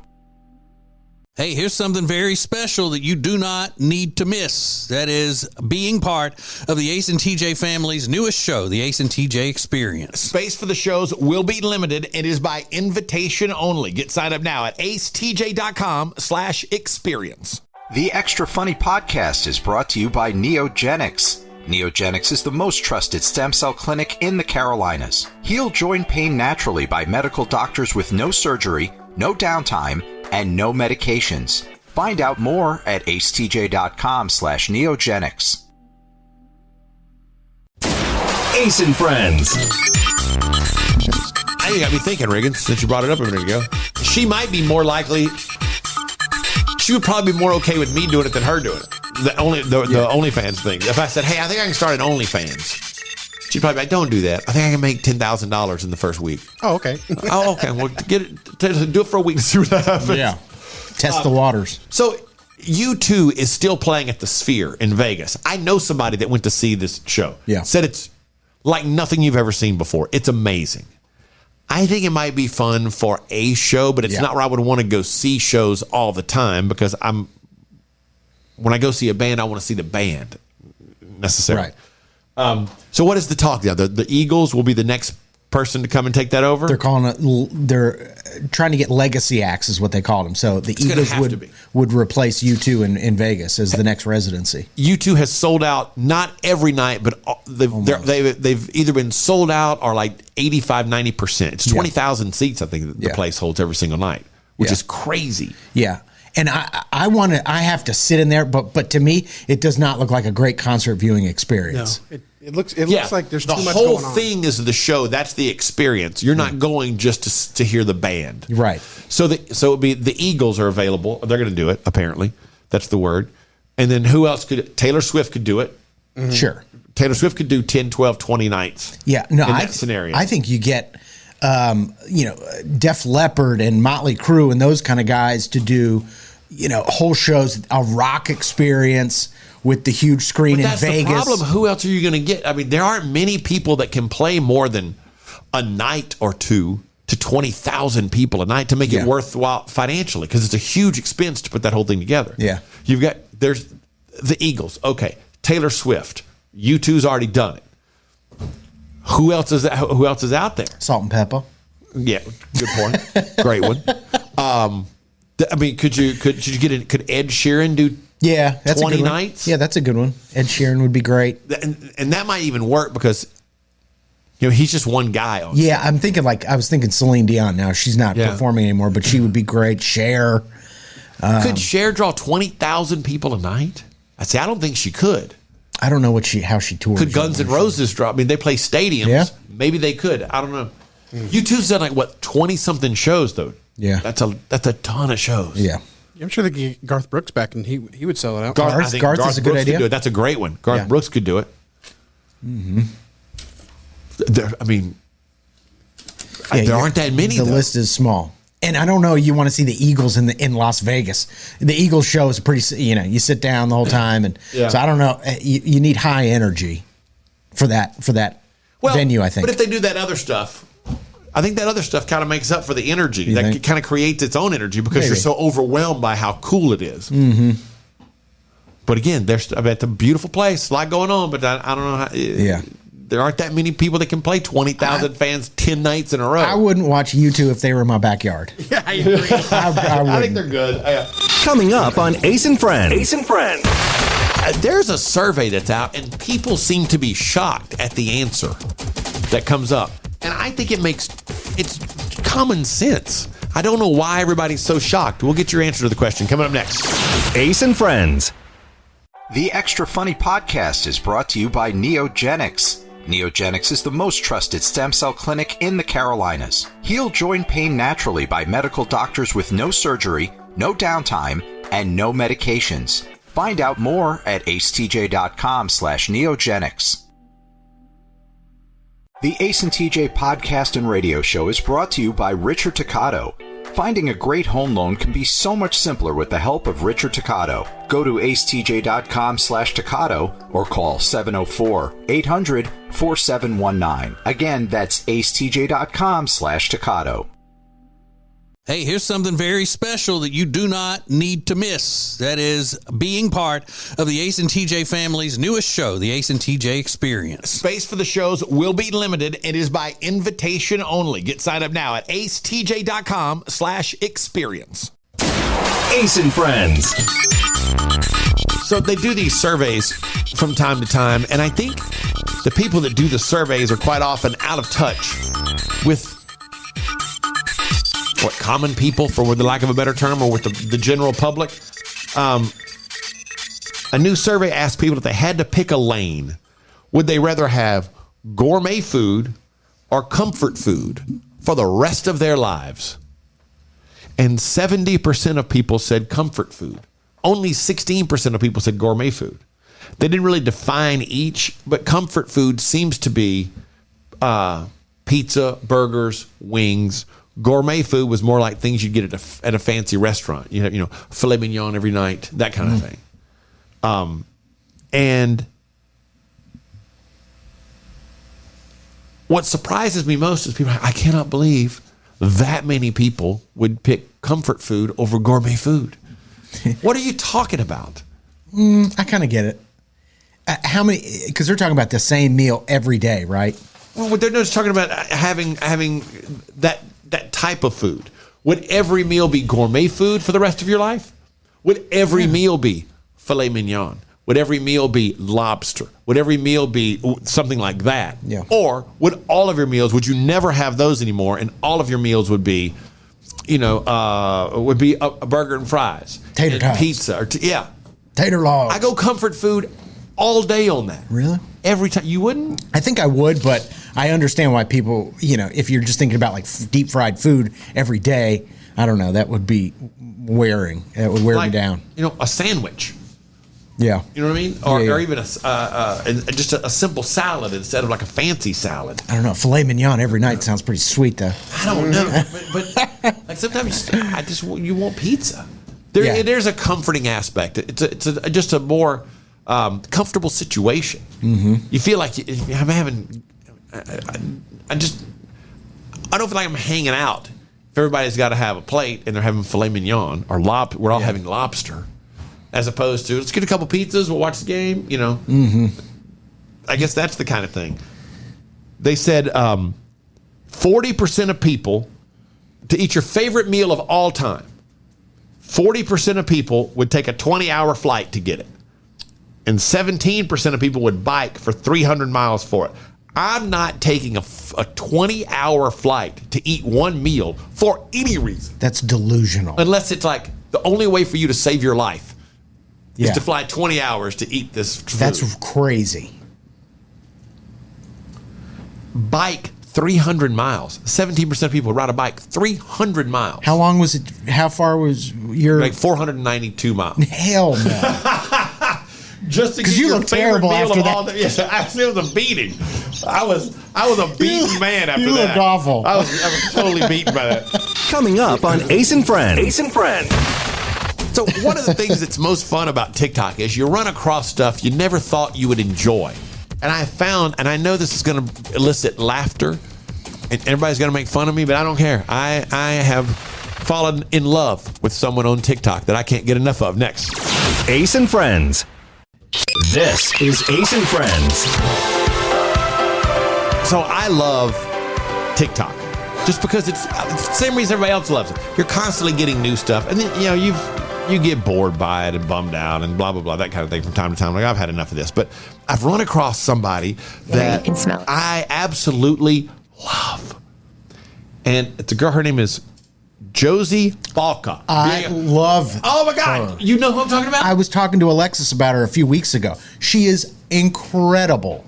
Hey, here's something very special that you do not need to miss. That is being part of the Ace and TJ family's newest show, the Ace and TJ Experience. Space for the shows will be limited. It is by invitation only. Get signed up now at acetj.com/experience. The Extra Funny podcast is brought to you by Neogenics. Neogenics is the most trusted stem cell clinic in the Carolinas. Heal joint pain naturally by medical doctors with no surgery, no downtime, and no medications. Find out more at acetj.com/neogenics. Ace and Friends. I got me thinking, Reagan, since you brought it up a minute ago. She might be more likely. She would probably be more okay with me doing it than her doing it. The OnlyFans thing. If I said, hey, I think I can start an OnlyFans, she'd probably be like, don't do that. I think I can make $10,000 in the first week. Oh, okay. Oh, okay. Well, do it for a week to see what happens. Yeah. Test the waters. So U2 is still playing at the Sphere in Vegas. I know somebody that went to see this show. Yeah. Said it's like nothing you've ever seen before. It's amazing. I think it might be fun for a show, but it's not where I would want to go see shows all the time, because when I go see a band, I want to see the band necessarily. Right. So what is the talk now? The Eagles will be the next person to come and take that over? They're trying to get legacy acts is what they called them. So the Eagles would replace U2 in Vegas as the next residency. U2 has sold out, not every night, but they've either been sold out or like 85-90%. It's 20,000 seats, I think, the place holds every single night, which is crazy. Yeah. And I have to sit in there, but to me, it does not look like a great concert viewing experience. No. It looks like there's too much going on. The whole thing is the show. That's the experience. You're not going just to hear the band. Right. So it'd be the Eagles are available. They're going to do it, apparently. That's the word. And then who else could? Taylor Swift could do it. Mm-hmm. Sure. Taylor Swift could do 10, 12, 20 nights. Yeah. No, in that scenario. I think you get Def Leppard and Motley Crue and those kind of guys to do, whole shows, a rock experience with the huge screen in Vegas. That's the problem. Who else are you going to get? I mean, there aren't many people that can play more than a night or two to 20,000 people a night to make it worthwhile financially, because it's a huge expense to put that whole thing together. Yeah. There's the Eagles. Okay. Taylor Swift. U2's already done it. Who else is out there? Salt and Pepper. Yeah, good point. Great one. I mean, could Ed Sheeran do? Yeah, that's 20 a good nights. Yeah, that's a good one. Ed Sheeran would be great, and that might even work because he's just one guy. On stage. I'm thinking I was thinking Celine Dion. Now she's not performing anymore, but she would be great. Cher. Could Cher draw 20,000 people a night? I don't think she could. I don't know how she tours. Could Guns N' Roses draw? I mean, they play stadiums. Yeah. Maybe they could. I don't know. U2's done 20 something shows though. Yeah, that's a ton of shows. Yeah. I'm sure they could get Garth Brooks back, and he would sell it out. I think Garth is a good Brooks idea. could do it. That's a great one. Garth Brooks could do it. Mm-hmm. There aren't that many. The though. list is small. And I don't know. You want to see the Eagles in Las Vegas? The Eagles show is pretty. You sit down the whole time, and so I don't know. You need high energy for that venue. I think. But if they do that other stuff, I think that other stuff kind of makes up for the energy. That kind of creates its own energy because you're so overwhelmed by how cool it is. Mm-hmm. But again, it's a beautiful place. A lot going on, but I don't know how. There aren't that many people that can play 20,000 fans 10 nights in a row. I wouldn't watch U2 if they were in my backyard. Yeah, I agree. I think they're good. Coming up on Ace and Friends. Ace and Friends. There's a survey that's out, and people seem to be shocked at the answer that comes up. And I think it's common sense. I don't know why everybody's so shocked. We'll get your answer to the question coming up next. Ace and Friends. The Extra Funny podcast is brought to you by Neogenics. Neogenics is the most trusted stem cell clinic in the Carolinas. Heal joint pain naturally by medical doctors with no surgery, no downtime, and no medications. Find out more at acetj.com/neogenics. The Ace and TJ podcast and radio show is brought to you by Richard Toccato. Finding a great home loan can be so much simpler with the help of Richard Toccato. Go to acetj.com/Toccato or call 704-800-4719. Again, that's acetj.com/Toccato. Hey, here's something very special that you do not need to miss. That is being part of the Ace and TJ family's newest show, the Ace and TJ Experience. Space for the shows will be limited. It is by invitation only. Get signed up now at acetj.com/experience. Ace and Friends. So they do these surveys from time to time, and I think the people that do the surveys are quite often out of touch with common people, for the lack of a better term, or with the general public. A new survey asked people if they had to pick a lane, would they rather have gourmet food or comfort food for the rest of their lives? And 70% of people said comfort food. Only 16% of people said gourmet food. They didn't really define each, but comfort food seems to be pizza, burgers, wings. Gourmet food was more like things you'd get at a fancy restaurant. You have, filet mignon every night, that kind of thing. And what surprises me most is people, I cannot believe that many people would pick comfort food over gourmet food. What are you talking about? I kind of get it. How many? Because they're talking about the same meal every day, right? Well, they're just talking about having that type of food. Would every meal be gourmet food for the rest of your life? Would every meal be filet mignon? Would every meal be lobster? Would every meal be something like that? Yeah. Or would all of your meals, would you never have those anymore, and all of your meals would be, would be a burger and fries, tater tots, pizza, or tater logs. I go comfort food all day on that. Really? Every time. You wouldn't? I think I would, but I understand why people, if you're just thinking about like deep fried food every day, I don't know, that would be wearing. It would wear me down. A sandwich. Yeah. You know what I mean? Or even just a simple salad instead of like a fancy salad. I don't know. Filet mignon every night sounds pretty sweet, though. I don't know. but like sometimes you want pizza. There's a comforting aspect. It's just a more comfortable situation. Mm-hmm. You feel like I'm having. I don't feel like I'm hanging out. If everybody's got to have a plate and they're having filet mignon or we're all having lobster, as opposed to let's get a couple pizzas, we'll watch the game. Mm-hmm. I guess that's the kind of thing. They said 40% of people to eat your favorite meal of all time. 40% of people would take a 20-hour flight to get it. And 17% of people would bike for 300 miles for it. I'm not taking a 20-hour flight to eat one meal for any reason. That's delusional. Unless it's like the only way for you to save your life is to fly 20 hours to eat this food. That's crazy. Bike 300 miles. 17% of people ride a bike 300 miles. How long was it? How far was your? Like 492 miles. Hell no. Just to get you your look favorite terrible meal after of all that. Yes, it was a beating. I was a beaten man after you that. looked awful. I was totally beaten by that. Coming up on Ace and Friends. Ace and Friends. So one of the things that's most fun about TikTok is you run across stuff you never thought you would enjoy. And I found, and I know this is going to elicit laughter, and everybody's going to make fun of me, but I don't care. I have fallen in love with someone on TikTok that I can't get enough of. Next. Ace and Friends. This is Ace and Friends. So I love TikTok just because it's the same reason everybody else loves it. You're constantly getting new stuff, and then you get bored by it and bummed out and blah blah blah, that kind of thing from time to time. Like, I've had enough of this, but I've run across somebody that I absolutely love, and it's a girl. Her name is Josie Balka. I love. Oh my God! her. You know who I'm talking about? I was talking to Alexis about her a few weeks ago. She is incredible.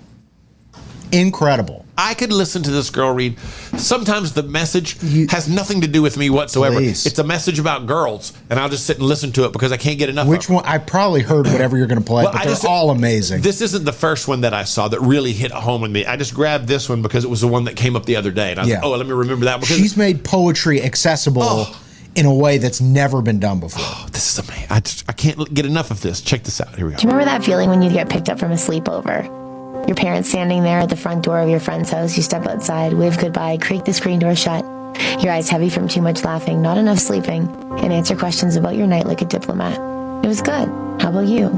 Incredible. I could listen to this girl read. Sometimes the message has nothing to do with me whatsoever. Please. It's a message about girls, and I'll just sit and listen to it because I can't get enough Which of it. one? I probably heard whatever you're going to play, but they're all amazing. This isn't the first one that I saw that really hit home with me. I just grabbed this one because it was the one that came up the other day. And I was like, oh, let me remember that. Because she's made poetry accessible in a way that's never been done before. Oh, this is amazing. I can't get enough of this. Check this out. Here we go. Do you remember that feeling when you get picked up from a sleepover? Your parents standing there at the front door of your friend's house. You step outside, wave goodbye, creak the screen door shut. Your eyes heavy from too much laughing, not enough sleeping, and answer questions about your night like a diplomat. It was good. How about you?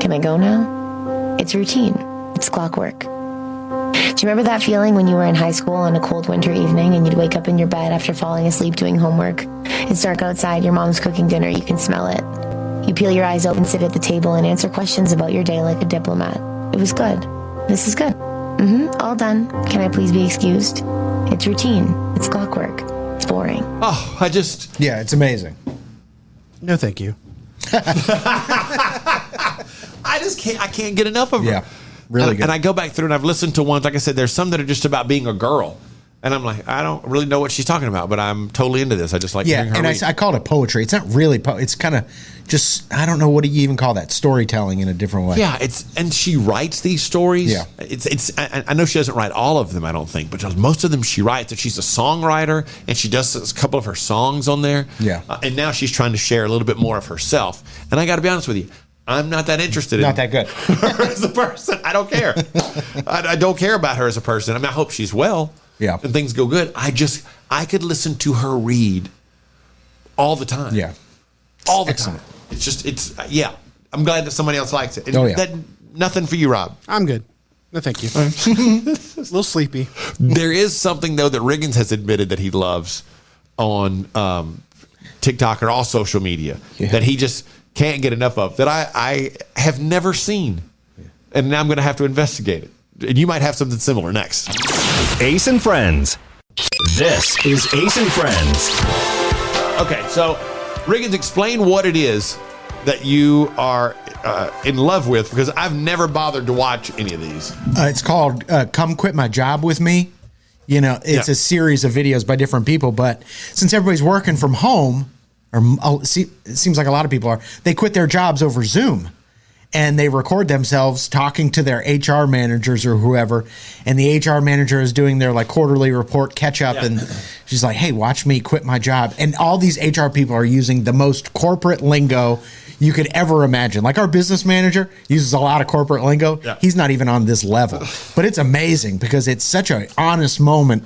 Can I go now? It's routine. It's clockwork. Do you remember that feeling when you were in high school on a cold winter evening and you'd wake up in your bed after falling asleep doing homework? It's dark outside, your mom's cooking dinner, you can smell it. You peel your eyes open, sit at the table, and answer questions about your day like a diplomat. It was good. This is good. All done. Can I please be excused? It's routine. It's clockwork. It's boring. Oh, Yeah, it's amazing. No, thank you. I can't get enough of her. Yeah, really good. And I go back through and I've listened to ones, like I said, there's some that are just about being a girl. And I'm like, I don't really know what she's talking about, but I'm totally into this. I just like hearing her and read. I called it poetry. It's not really it's kind of just, I don't know, what do you even call that? Storytelling in a different way. Yeah, and she writes these stories. Yeah. I know she doesn't write all of them, I don't think, but most of them she writes. And she's a songwriter, and she does a couple of her songs on there. Yeah. And now she's trying to share a little bit more of herself. And I got to be honest with you, I'm not that interested in Not that good. her as a person. I don't care. I don't care about her as a person. I mean, I hope she's well. Yeah. And things go good. I could listen to her read all the time. Yeah. All the Excellent. time. Yeah. I'm glad that somebody else likes it. And Oh, yeah. that, nothing for you, Rob. I'm good. No, thank you. A little sleepy. There is something, though, that Riggins has admitted that he loves on TikTok or all social media that he just can't get enough of, that I have never seen. And now I'm going to have to investigate it. And you might have something similar next. Ace and Friends. This is Ace and Friends. Okay, so Riggins, explain what it is that you are in love with, because I've never bothered to watch any of these. It's called Come Quit My Job With Me. You know, it's a series of videos by different people, but since everybody's working from home, it seems like a lot of people are, they quit their jobs over Zoom. And they record themselves talking to their HR managers or whoever, and the HR manager is doing their like quarterly report catch up, and she's like, "Hey, watch me quit my job." And all these HR people are using the most corporate lingo you could ever imagine. Like our business manager uses a lot of corporate lingo. Yeah. He's not even on this level, but it's amazing because it's such an honest moment.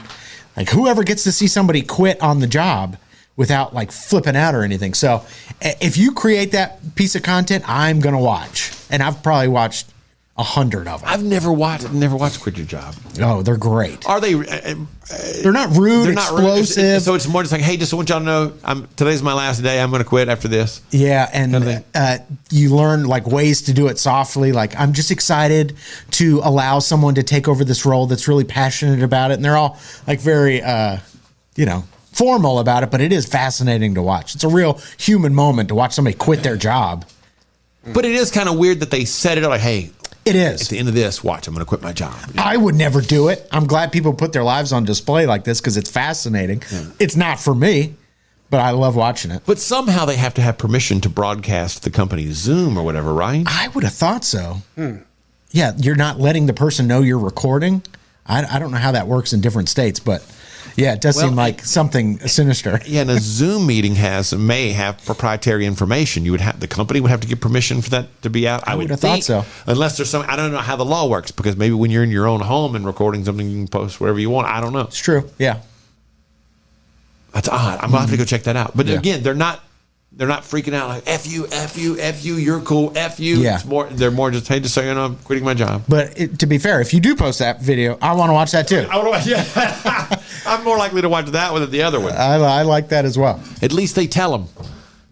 Like whoever gets to see somebody quit on the job without like flipping out or anything. So if you create that piece of content, I'm going to watch. And I've probably watched 100 of them. I've never watched Quit Your Job. Oh, they're great. Are they? They're not rude, they're not explosive. Rude. So it's more just like, hey, just want y'all to know, today's my last day. I'm going to quit after this. Yeah, and you learn like ways to do it softly. Like, I'm just excited to allow someone to take over this role that's really passionate about it. And they're all like very, formal about it, but it is fascinating to watch. It's a real human moment to watch somebody quit their job. But it is kind of weird that they set it up like, hey, It is. At the end of this, watch, I'm going to quit my job. I would never do it. I'm glad people put their lives on display like this because it's fascinating. It's not for me, but I love watching it. But somehow they have to have permission to broadcast the company's Zoom or whatever, right? I would have thought so. Yeah, you're not letting the person know you're recording. I don't know how that works in different states, but yeah, it does seem like something sinister. Yeah, and a Zoom meeting may have proprietary information. The company would have to give permission for that to be out. I would have thought so. Unless there's I don't know how the law works, because maybe when you're in your own home and recording something, you can post whatever you want. I don't know. It's true. Yeah. That's odd. I'm gonna have to go check that out. But again, they're not freaking out like F you, you're cool, F you. Yeah. They're more just, hey, just so you know, I'm quitting my job. But to be fair, if you do post that video, I want to watch that too. I'm more likely to watch that one than the other one. I like that as well. At least they tell them.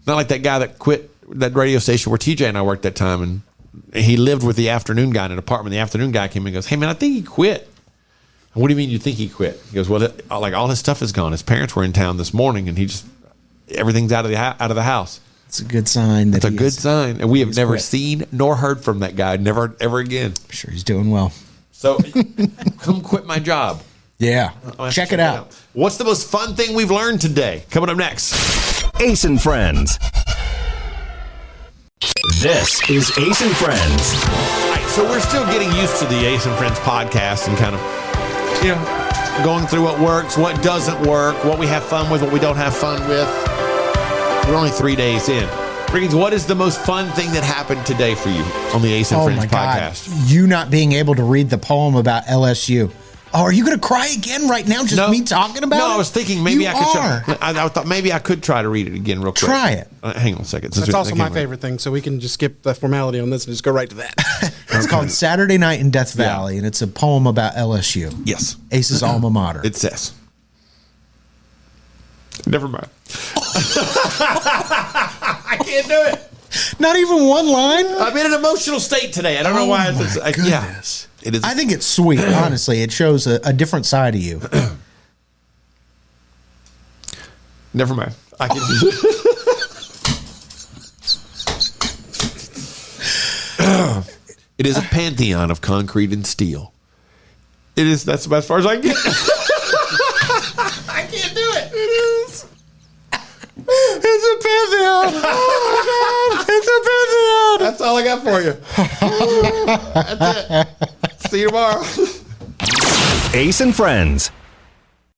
Not like that guy that quit that radio station where TJ and I worked that time, and he lived with the afternoon guy in an apartment. The afternoon guy came in and goes, hey, man, I think he quit. What do you mean you think he quit? He goes, well, like all his stuff is gone. His parents were in town this morning, and everything's out of the house. It's a good sign. It's a good sign. And we have never seen nor heard from that guy, never, ever again. I'm sure he's doing well. So come quit my job. Yeah. Check it out. What's the most fun thing we've learned today? Coming up next. Ace and Friends. This is Ace and Friends. All right, so we're still getting used to the Ace and Friends podcast and kind of, going through what works, what doesn't work, what we have fun with, what we don't have fun with. We're only 3 days in. Riggins, what is the most fun thing that happened today for you on the Ace and Friends podcast? You not being able to read the poem about LSU. Oh, are you going to cry again right now? Just me talking about it? No, I was thinking maybe I could. I thought maybe I could try to read it again real quick. Try it. Hang on a second. That's also my favorite thing, so we can just skip the formality on this and just go right to that. It's called Saturday Night in Death Valley, and it's a poem about LSU. Yes. Ace's alma mater. It says. Never mind. I can't do it. Not even one line? I'm in an emotional state today. I don't know why. Goodness. It is. I think it's sweet, honestly. It shows a different side of you. Never mind. I can It is a pantheon of concrete and steel. It is. That's about as far as I can get. I can't do it. It is. It's a pantheon. Oh my God. It's a pantheon. That's all I got for you. That's it. See you tomorrow. Ace and Friends.